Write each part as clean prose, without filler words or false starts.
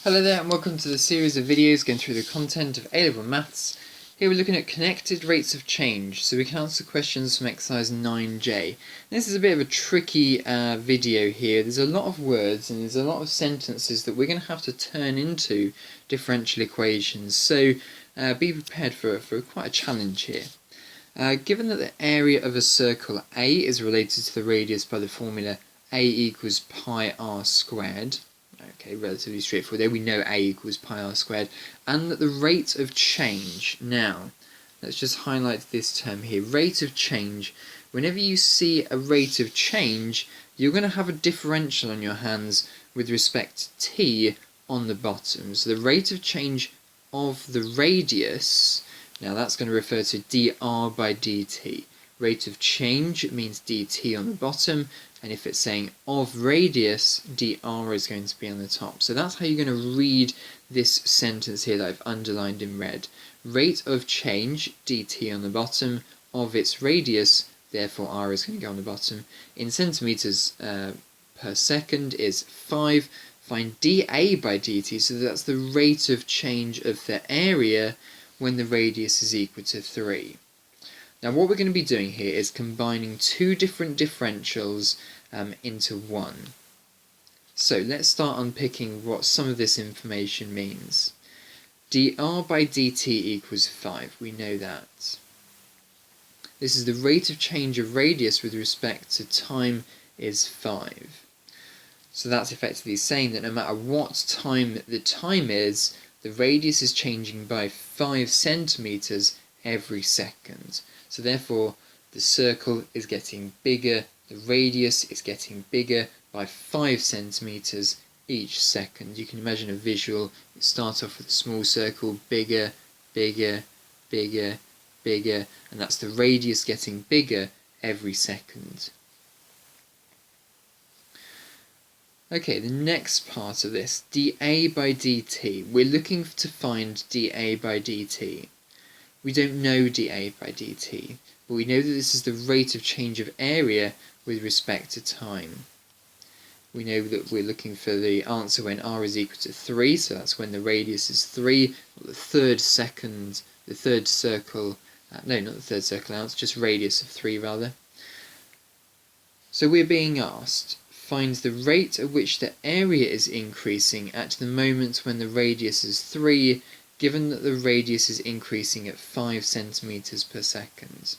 Hello there and welcome to the series of videos going through the content of A-Level Maths. Here we're looking at connected rates of change, so we can answer questions from exercise 9J. This is a bit of a tricky video here. There's a lot of words and there's a lot of sentences that we're going to have to turn into differential equations, so be prepared for quite a challenge here. Given that the area of a circle A is related to the radius by the formula A equals pi r squared, okay, relatively straightforward there, we know A equals pi r squared, and that the rate of change, now, let's just highlight this term here, rate of change. Whenever you see a rate of change, you're going to have a differential on your hands with respect to t on the bottom. So the rate of change of the radius, now that's going to refer to dr by dt. Rate of change means dt on the bottom, and if it's saying of radius, dr is going to be on the top. So that's how you're going to read this sentence here that I've underlined in red. Rate of change, dt on the bottom, of its radius, therefore r is going to go on the bottom, in centimetres per second is 5. Find dA by dt, so that's the rate of change of the area when the radius is equal to 3. Now what we're going to be doing here is combining two different differentials into one. So let's start unpicking what some of this information means. dr by dt equals 5, we know that. This is the rate of change of radius with respect to time is 5. So that's effectively saying that no matter what time the time is, the radius is changing by 5 centimetres every second. So therefore, the circle is getting bigger, the radius is getting bigger by 5 centimetres each second. You can imagine a visual. You start off with a small circle, bigger, bigger, bigger, bigger, and that's the radius getting bigger every second. Okay, the next part of this, dA by dt. We're looking to find dA by dt. We don't know dA by dt, but we know that this is the rate of change of area with respect to time. We know that we're looking for the answer when r is equal to 3, so that's when the radius is 3, or the third circle, no, not the third circle out, it's just radius of 3 rather. So we're being asked, find the rate at which the area is increasing at the moment when the radius is 3, given that the radius is increasing at 5 centimetres per second.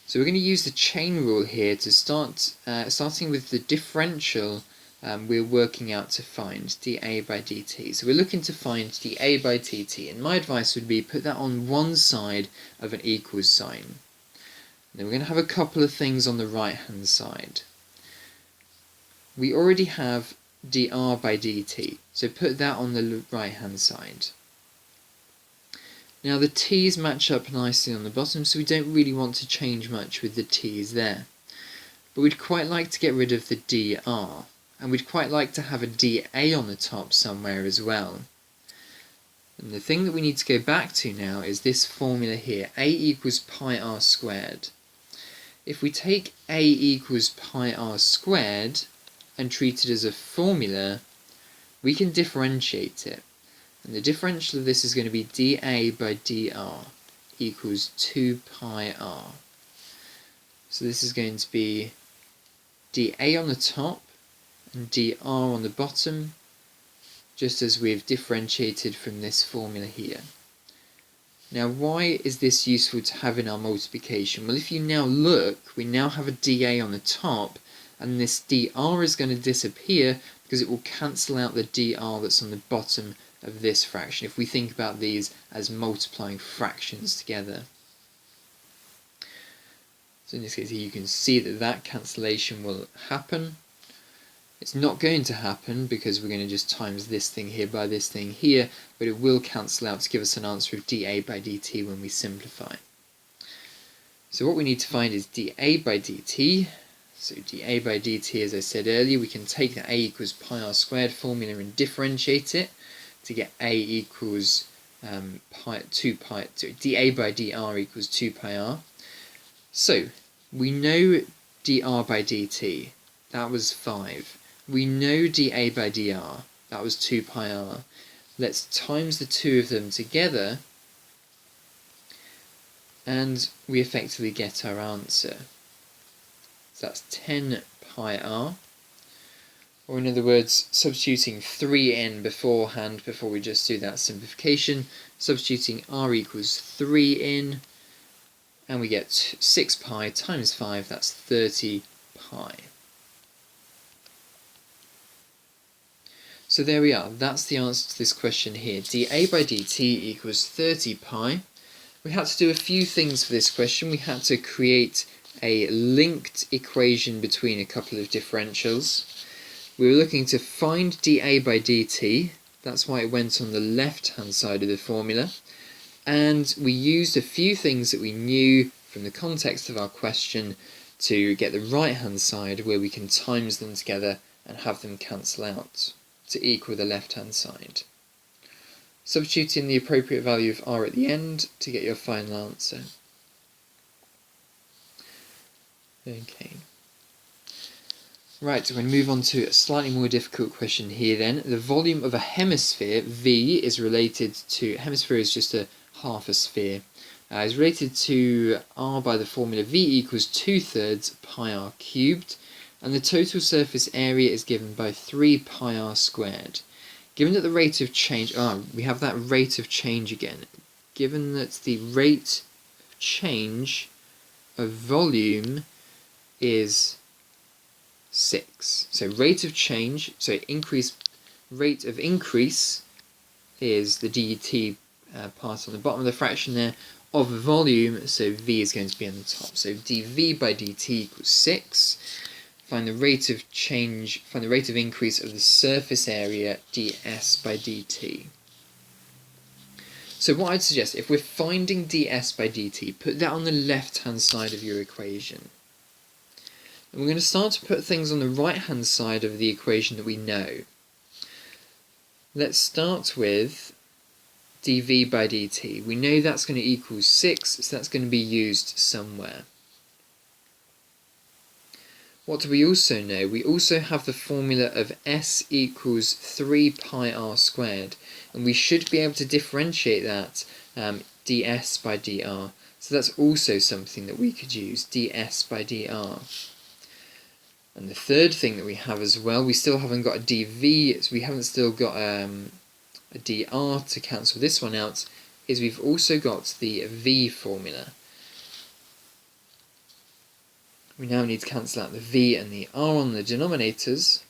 So we're going to use the chain rule here to start, starting with the differential we're working out to find dA by dt. So we're looking to find dA by dt, and my advice would be put that on one side of an equals sign. Then we're going to have a couple of things on the right hand side. We already have dr by dt, so put that on the right hand side. Now the t's match up nicely on the bottom, so we don't really want to change much with the t's there. But we'd quite like to get rid of the dr, and we'd quite like to have a dA on the top somewhere as well. And the thing that we need to go back to now is this formula here, A equals pi r squared. If we take A equals pi r squared and treat it as a formula, we can differentiate it. And the differential of this is going to be dA by dr equals 2 pi r. So this is going to be dA on the top and dr on the bottom, just as we've differentiated from this formula here. Now why is this useful to have in our multiplication? Well, if you now look, we now have a dA on the top, and this dr is going to disappear because it will cancel out the dr that's on the bottom of this fraction, if we think about these as multiplying fractions together. So in this case here you can see that that cancellation will happen. It's not going to happen because we're going to just times this thing here by this thing here, but it will cancel out to give us an answer of dA by dt when we simplify. So what we need to find is dA by dt. So dA by dt, as I said earlier, we can take the A equals pi r squared formula and differentiate it to get A equals dA by dr equals 2 pi r. So we know dr by dt, that was 5. We know dA by dr, that was 2 pi r. Let's times the two of them together, and we effectively get our answer. So that's 10 pi r, or in other words, substituting 3 in beforehand, before we just do that simplification, substituting r equals 3 in, and we get 6 pi times 5, that's 30 pi. So there we are, that's the answer to this question here. dA by dt equals 30 pi. We had to do a few things for this question. We had to create a linked equation between a couple of differentials. We were looking to find dA by dt, that's why it went on the left hand side of the formula. And we used a few things that we knew from the context of our question to get the right hand side, where we can times them together and have them cancel out to equal the left hand side. Substitute in the appropriate value of r at the end to get your final answer. Okay. Right, we're going to move on to a slightly more difficult question here then. The volume of a hemisphere, V, is related to, hemisphere is just a half a sphere, is related to r by the formula V equals 2/3 pi r cubed, and the total surface area is given by 3 pi r squared. Given that the rate of change, we have that rate of change again. Given that the rate of change of volume is 6. So rate of change, so rate of increase is the dt part on the bottom of the fraction there of volume, so V is going to be on the top. So dV by dt equals 6. Find the rate of change, find the rate of increase of the surface area, ds by dt. So what I'd suggest, if we're finding ds by dt, put that on the left hand side of your equation. And we're going to start to put things on the right hand side of the equation that we know. Let's start with dv by dt. We know that's going to equal 6, so that's going to be used somewhere. What do we also know? We also have the formula of s equals 3 pi r squared, and we should be able to differentiate that ds by dr. So that's also something that we could use, ds by dr. And the third thing that we have as well, we still haven't got a dv, so we haven't still got a dr to cancel this one out, is we've also got the v formula. We now need to cancel out the v and the r on the denominators.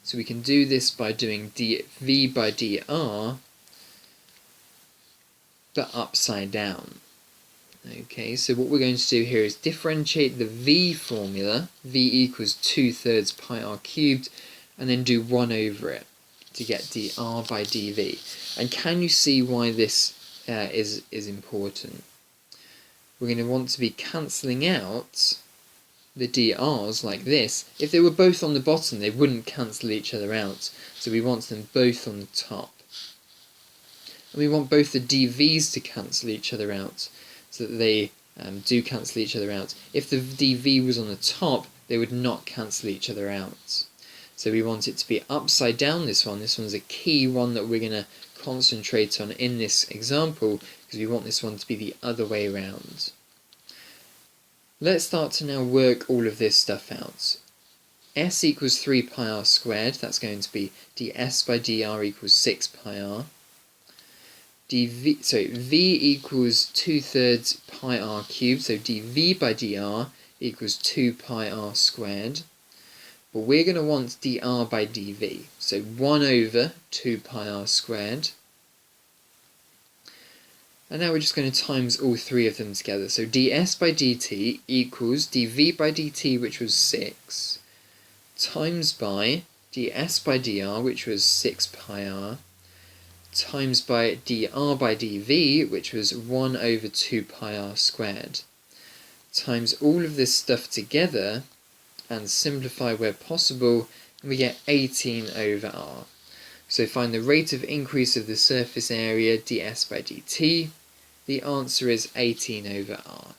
So we can do this by doing dv by dr, but upside down. Okay, so what we're going to do here is differentiate the v formula, v equals 2/3 pi r cubed, and then do 1 over it to get dr by dv. And can you see why this is important? We're going to want to be cancelling out the drs like this. If they were both on the bottom, they wouldn't cancel each other out, so we want them both on the top. And we want both the dv's to cancel each other out, so that they do cancel each other out. If the dv was on the top, they would not cancel each other out. So we want it to be upside down, this one. This one's a key one that we're going to concentrate on in this example, because we want this one to be the other way around. Let's start to now work all of this stuff out. S equals 3 pi r squared, that's going to be ds by dr equals 6 pi r. V equals 2/3 pi r cubed, so dv by dr equals 2 pi r squared. But we're going to want dr by dv, so 1 over 2 pi r squared. And now we're just going to times all three of them together. So ds by dt equals dv by dt, which was 6, times by ds by dr, which was 6 pi r, times by dr by dv, which was 1 over 2 pi r squared. Times all of this stuff together and simplify where possible, and we get 18 over r. So find the rate of increase of the surface area, ds by dt. The answer is 18 over r.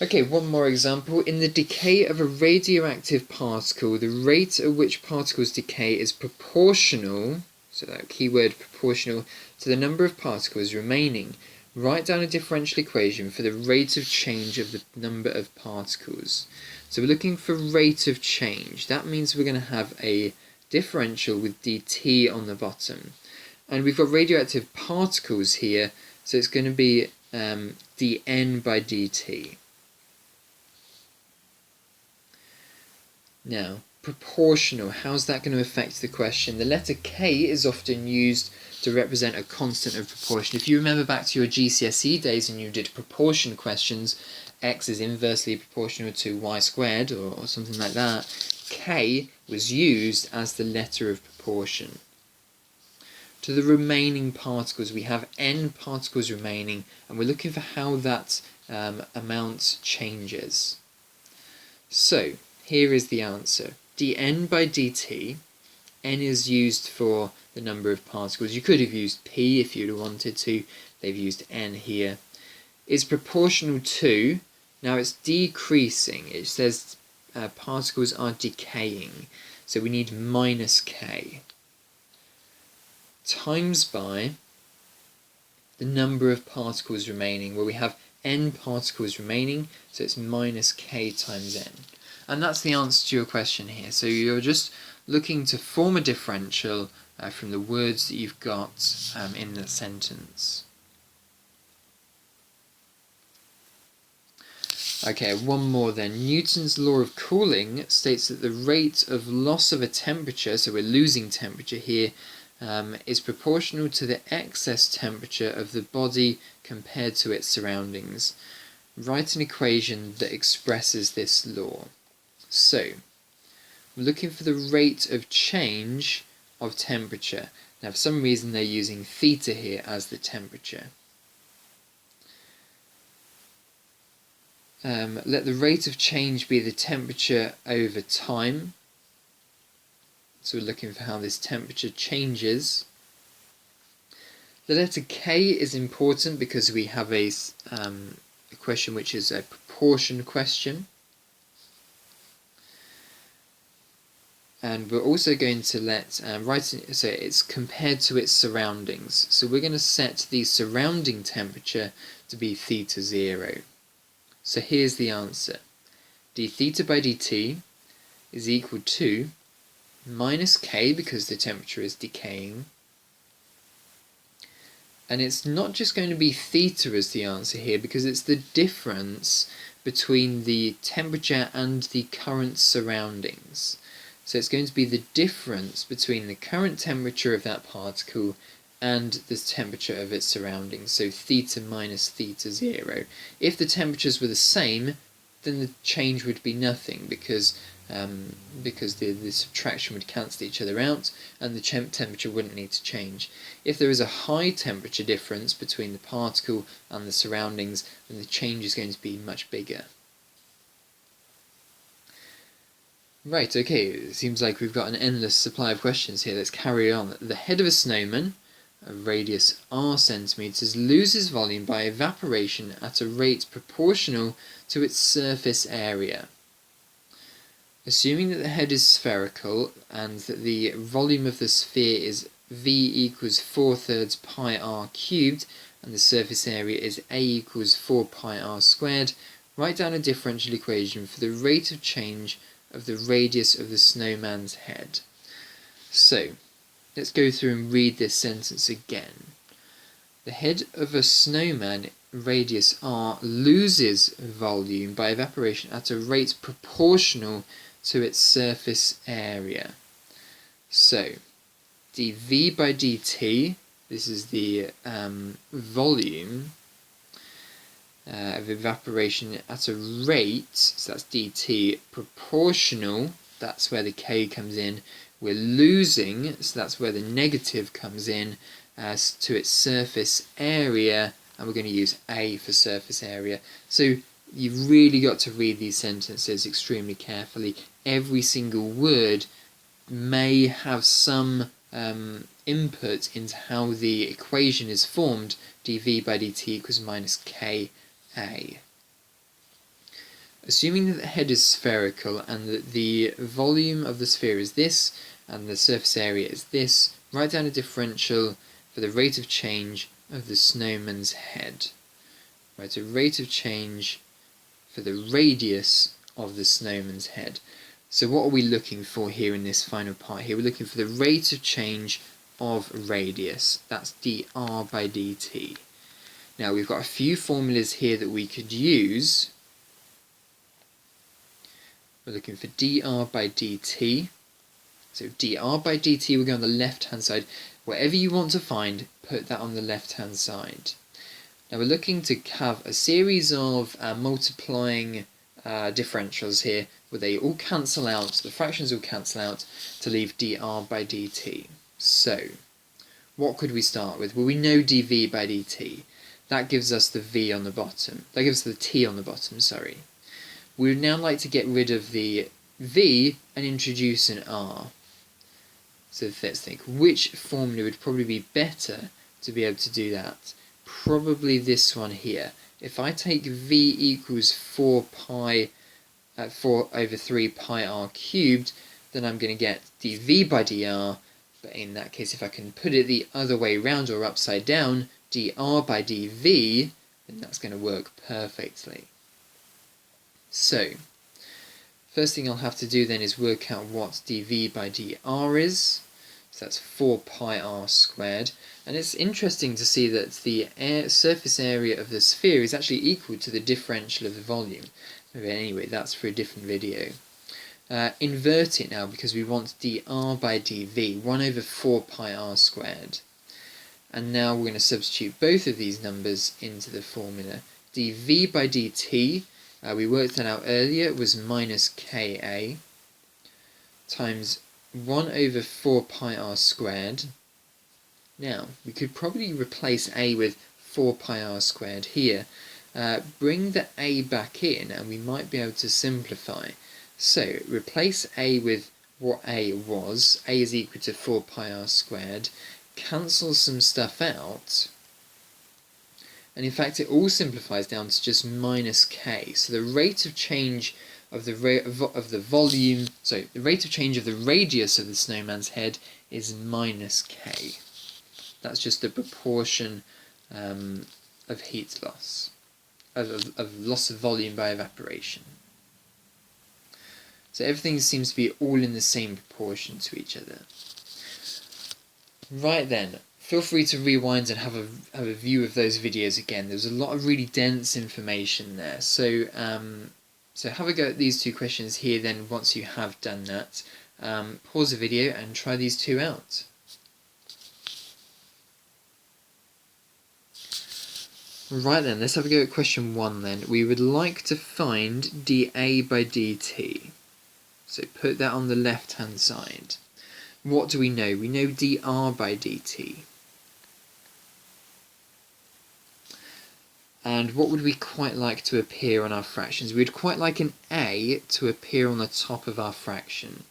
Okay, one more example. In the decay of a radioactive particle, the rate at which particles decay is proportional, so that keyword proportional, to the number of particles remaining. Write down a differential equation for the rate of change of the number of particles. So we're looking for rate of change. That means we're going to have a differential with dt on the bottom. And we've got radioactive particles here, so it's going to be dN by dt. Now, proportional, how's that going to affect the question? The letter K is often used to represent a constant of proportion. If you remember back to your GCSE days and you did proportion questions, x is inversely proportional to y squared or something like that, K was used as the letter of proportion. To the remaining particles, we have n particles remaining, and we're looking for how that amount changes. So, here is the answer. dN by dt, n is used for the number of particles. You could have used p if you'd have wanted to. They've used n here. Is proportional to, now it's decreasing. It says particles are decaying. So we need minus k. Times by the number of particles remaining, where we have n particles remaining, so it's minus k times n. And that's the answer to your question here. So you're just looking to form a differential from the words that you've got in the sentence. Okay, one more then. Newton's law of cooling states that the rate of loss of a temperature, so we're losing temperature here, is proportional to the excess temperature of the body compared to its surroundings. Write an equation that expresses this law. So, we're looking for the rate of change of temperature. Now, for some reason, they're using theta here as the temperature. Let the rate of change be the temperature over time. So we're looking for how this temperature changes. The letter K is important because we have a question which is a proportion question. And we're also going to so it's compared to its surroundings. So we're going to set the surrounding temperature to be theta 0. So here's the answer. d theta by dt is equal to minus k, because the temperature is decaying. And it's not just going to be theta as the answer here, because it's the difference between the temperature and the current surroundings. So it's going to be the difference between the current temperature of that particle and the temperature of its surroundings. So theta minus theta 0. If the temperatures were the same, then the change would be nothing, because the subtraction would cancel each other out and the temperature wouldn't need to change. If there is a high temperature difference between the particle and the surroundings, then the change is going to be much bigger. Right, okay, it seems like we've got an endless supply of questions here. Let's carry on. The head of a snowman, a radius r centimeters, loses volume by evaporation at a rate proportional to its surface area. Assuming that the head is spherical and that the volume of the sphere is v equals 4/3 pi r cubed and the surface area is a equals 4 pi r squared, write down a differential equation for the rate of change of the radius of the snowman's head. So, let's go through and read this sentence again. The head of a snowman, radius r, loses volume by evaporation at a rate proportional to its surface area. So, dV by dt, this is the volume of evaporation at a rate, so that's dt, proportional, that's where the k comes in. We're losing, so that's where the negative comes in, as to its surface area, and we're going to use A for surface area. So you've really got to read these sentences extremely carefully. Every single word may have some input into how the equation is formed, dV by dt equals minus Ka. assuming that the head is spherical and that the volume of the sphere is this and the surface area is this, write down a differential for the rate of change of the snowman's head. Write a rate of change for the radius of the snowman's head. So what are we looking for here in this final part here? We're looking for the rate of change of radius. That's dr by dt. Now we've got a few formulas here that we could use. We're looking for dr by dt. So dr by dt will go on the left hand side. Whatever you want to find, put that on the left hand side. Now we're looking to have a series of multiplying differentials here where they all cancel out, the fractions all cancel out to leave dr by dt. So what could we start with? Well, we know dv by dt. That gives us the v on the bottom. That gives us the t on the bottom, sorry. We would now like to get rid of the v and introduce an r. So let's think, which formula would probably be better to be able to do that? Probably this one here. If I take v equals 4 over 3 pi r cubed, then I'm going to get dv by dr, but in that case if I can put it the other way round or upside down, dr by dv, then that's going to work perfectly. So, first thing I'll have to do then is work out what dv by dr is. So that's 4 pi r squared. And it's interesting to see that the surface area of the sphere is actually equal to the differential of the volume. But anyway, that's for a different video. Invert it now because we want dr by dv, 1 over 4 pi r squared. And now we're going to substitute both of these numbers into the formula. dv by dt, we worked that out earlier, was minus ka times 1 over 4 pi r squared. Now, we could probably replace a with 4 pi r squared here. Bring the a back in and we might be able to simplify. So, replace a with what a was. A is equal to 4 pi r squared. Cancel some stuff out. And in fact, it all simplifies down to just minus k. So the rate of change of the volume, the rate of change of the radius of the snowman's head is minus k. That's just the proportion of heat loss, of loss of volume by evaporation. So everything seems to be all in the same proportion to each other. Right then, feel free to rewind and have a view of those videos again. There's a lot of really dense information there. So so have a go at these two questions here then once you have done that. Pause the video and try these two out. Right then, let's have a go at question 1 then. We would like to find dA by dt. So put that on the left hand side. What do we know? We know dr by dt. And what would we quite like to appear on our fractions? We'd quite like an a to appear on the top of our fraction.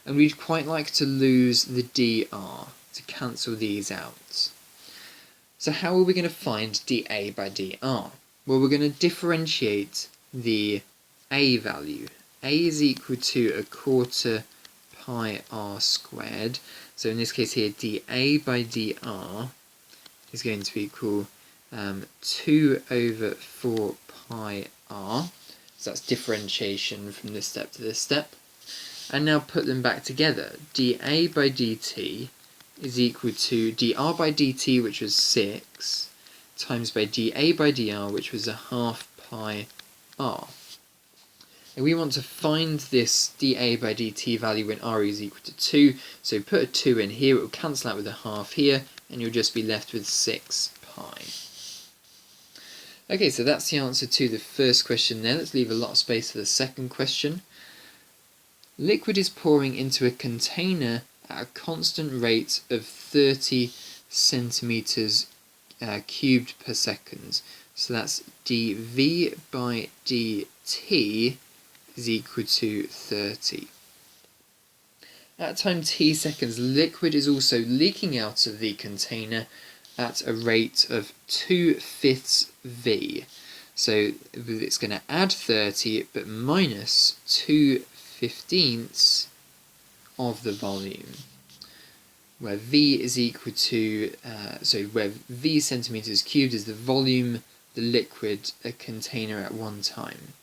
And we'd quite like to lose the dr, to cancel these out. So how are we going to find dA by dr? Well, we're going to differentiate the a value. A is equal to 1/4 pi r squared. So in this case here, dA by dr is going to equal 2 over 4 pi r. So that's differentiation from this step to this step. And now put them back together. dA by dt is equal to dr by dt, which was 6, times by dA by dr, which was 1/2 pi r. And we want to find this dA by dt value when r is equal to 2, so put a 2 in here, it will cancel out with a 1/2 here, and you'll just be left with 6 pi. Okay, so that's the answer to the first question there. Let's leave a lot of space for the second question. Liquid is pouring into a container at a constant rate of 30 centimeters cubed per second. So that's dV by dt is equal to 30. At time t seconds, liquid is also leaking out of the container at a rate of 2/5 V. So it's going to add 30 but minus 2/15 of the volume, where V is equal to, where V centimeters cubed is the volume, the liquid, a container at one time.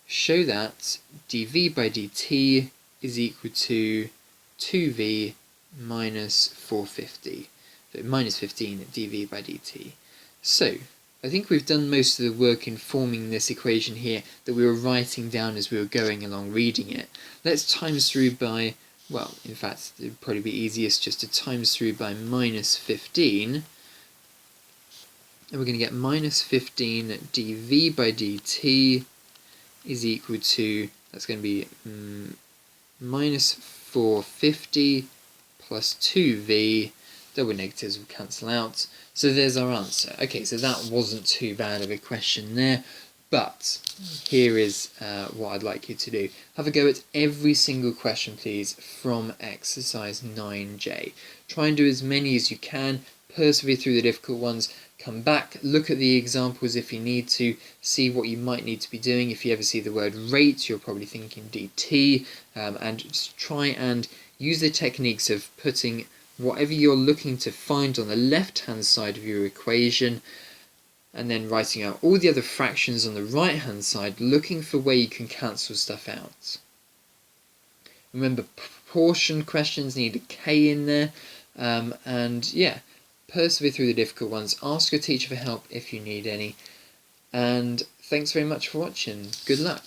Show that dV by dt is equal to 2V minus 450, so minus 15 dV by dt. So, I think we've done most of the work in forming this equation here that we were writing down as we were going along reading it. Let's times through by, well, in fact, it would probably be easiest just to times through by minus 15. And we're going to get minus 15 dV by dt is equal to, that's going to be minus 450 plus 2V, double negatives will cancel out. So there's our answer. Okay, so that wasn't too bad of a question there, but here is what I'd like you to do. Have a go at every single question, please, from exercise 9J. Try and do as many as you can, persevere through the difficult ones, come back, look at the examples if you need to, see what you might need to be doing. If you ever see the word rate, you're probably thinking dt, and just try and use the techniques of putting whatever you're looking to find on the left-hand side of your equation, and then writing out all the other fractions on the right-hand side, looking for where you can cancel stuff out. Remember, proportion questions need a k in there, and yeah, persevere through the difficult ones, ask your teacher for help if you need any, and thanks very much for watching. Good luck.